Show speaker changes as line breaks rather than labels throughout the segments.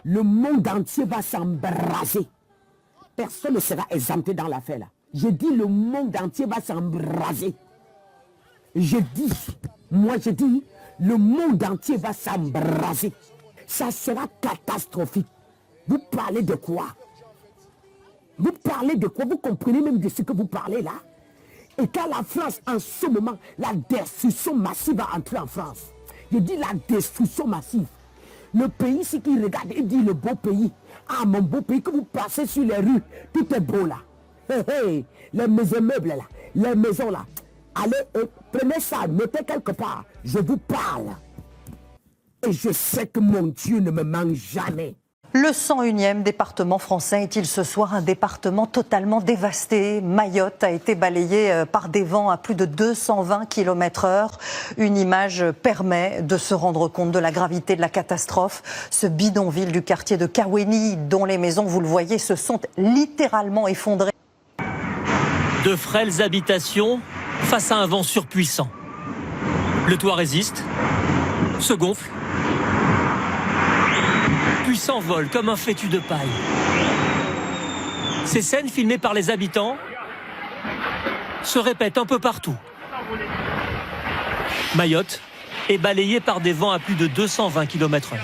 le monde entier va s'embraser. Personne ne sera exempté dans l'affaire là. Je dis le monde entier va s'embraser. Je dis, le monde entier va s'embraser. Ça sera catastrophique. Vous parlez de quoi? Vous parlez de quoi? Vous comprenez même de ce que vous parlez là? Et quand la France, en ce moment, la destruction massive va entrer en France. Je dis la destruction massive. Le pays, ce qu'il regarde, il dit le beau pays. Ah, mon beau pays, que vous passez sur les rues, tout est beau là. Hey, hey, les meubles là, les maisons là. Allez, prenez ça, mettez quelque part. Je vous parle. Et je sais que mon Dieu ne me manque jamais.
Le 101e département français est-il ce soir un département totalement dévasté? Mayotte a été balayée par des vents à plus de 220 km/h. Une image permet de se rendre compte de la gravité de la catastrophe. Ce bidonville du quartier de Kawéni, dont les maisons, vous le voyez, se sont littéralement effondrées.
De frêles habitations face à un vent surpuissant. Le toit résiste, se gonfle, puis s'envole comme un fétu de paille. Ces scènes filmées par les habitants se répètent un peu partout. Mayotte est balayée par des vents à plus de 220 km/h.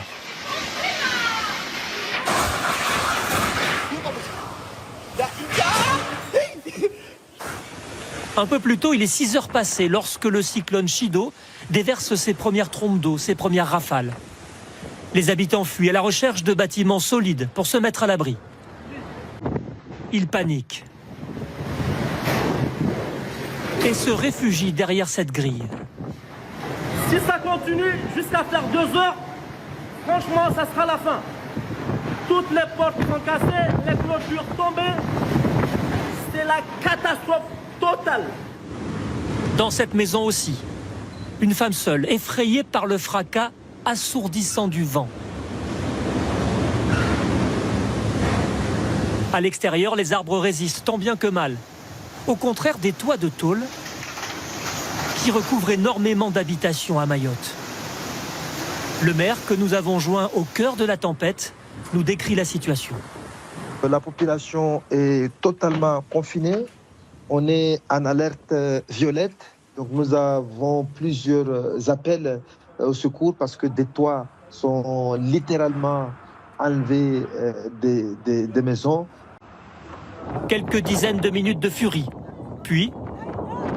Un peu plus tôt, il est 6 heures passées lorsque le cyclone Chido déverse ses premières trompes d'eau, ses premières rafales. Les habitants fuient à la recherche de bâtiments solides pour se mettre à l'abri. Ils paniquent et se réfugient derrière cette grille.
Si ça continue jusqu'à faire 2 heures, franchement, ça sera la fin. Toutes les portes sont cassées, les clôtures tombées. C'est la catastrophe totale.
Dans cette maison aussi, une femme seule, effrayée par le fracas assourdissant du vent. À l'extérieur, les arbres résistent tant bien que mal. Au contraire des toits de tôle qui recouvrent énormément d'habitations à Mayotte. Le maire, que nous avons joint au cœur de la tempête, nous décrit la situation.
La population est totalement confinée. On est en alerte violette. Donc nous avons plusieurs appels au secours parce que des toits sont littéralement enlevés des maisons.
Quelques dizaines de minutes de furie, puis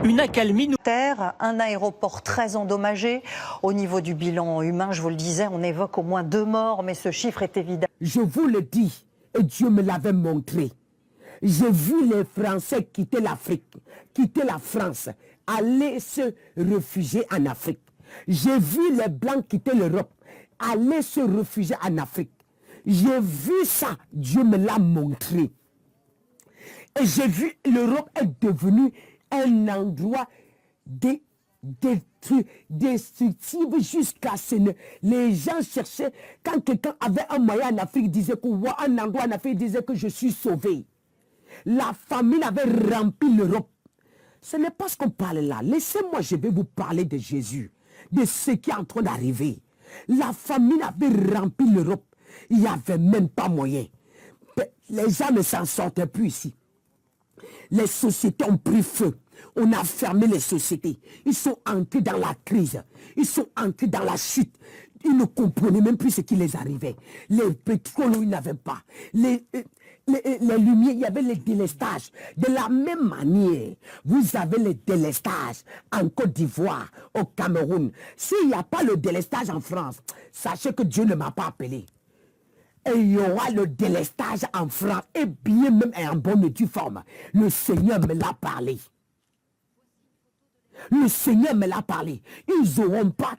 une accalmie.
Un aéroport très endommagé. Au niveau du bilan humain, je vous le disais, on évoque au moins 2 morts, mais ce chiffre est évident.
Je vous le dis, et Dieu me l'avait montré. J'ai vu les Français quitter l'Afrique, quitter la France, aller se réfugier en Afrique. J'ai vu les Blancs quitter l'Europe, aller se réfugier en Afrique. J'ai vu ça, Dieu me l'a montré. Et j'ai vu l'Europe est devenue un endroit destructif jusqu'à ce que les gens cherchaient. Quand quelqu'un avait un moyen en Afrique, disait que un endroit en Afrique disait que je suis sauvé. La famine avait rempli l'Europe. Ce n'est pas ce qu'on parle là. Laissez-moi, je vais vous parler de Jésus, de ce qui est en train d'arriver. La famine avait rempli l'Europe. Il n'y avait même pas moyen. Les gens ne s'en sortaient plus ici. Les sociétés ont pris feu. On a fermé les sociétés. Ils sont entrés dans la crise. Ils sont entrés dans la chute. Ils ne comprenaient même plus ce qui les arrivait. Les pétroles, ils n'avaient pas. Les lumières, il y avait les délestages. De la même manière, vous avez les délestages en Côte d'Ivoire, au Cameroun. S'il n'y a pas le délestage en France, sachez que Dieu ne m'a pas appelé. Et il y aura le délestage en France, et bien même en bonne et due forme. Le Seigneur me l'a parlé. Le Seigneur me l'a parlé. Ils n'auront pas...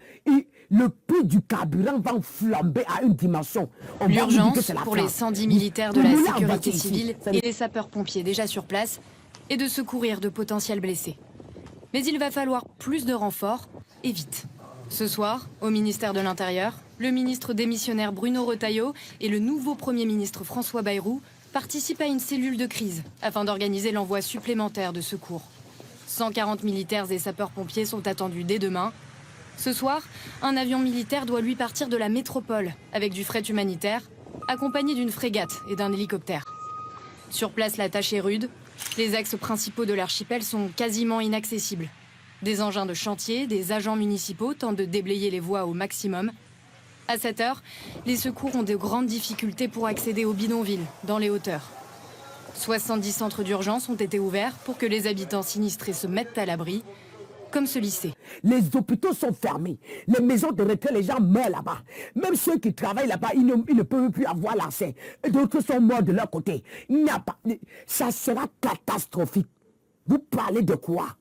Le prix du carburant va flamber à une dimension.
L'urgence pour les 110 militaires de la sécurité civile et les sapeurs-pompiers déjà sur place est de secourir de potentiels blessés. Mais il va falloir plus de renforts et vite. Ce soir, au ministère de l'Intérieur, le ministre démissionnaire Bruno Retailleau et le nouveau Premier ministre François Bayrou participent à une cellule de crise afin d'organiser l'envoi supplémentaire de secours. 140 militaires et sapeurs-pompiers sont attendus dès demain. Ce soir, un avion militaire doit lui partir de la métropole avec du fret humanitaire accompagné d'une frégate et d'un hélicoptère. Sur place, la tâche est rude. Les axes principaux de l'archipel sont quasiment inaccessibles. Des engins de chantier, des agents municipaux tentent de déblayer les voies au maximum. À cette heure, les secours ont de grandes difficultés pour accéder aux bidonvilles, dans les hauteurs. 70 centres d'urgence ont été ouverts pour que les habitants sinistrés se mettent à l'abri, comme ce lycée.
Les hôpitaux sont fermés. Les maisons de retraite, les gens meurent là-bas. Même ceux qui travaillent là-bas, ils ne peuvent plus avoir l'accès. D'autres sont morts de leur côté. Il n'y a pas... Ça sera catastrophique. Vous parlez de quoi?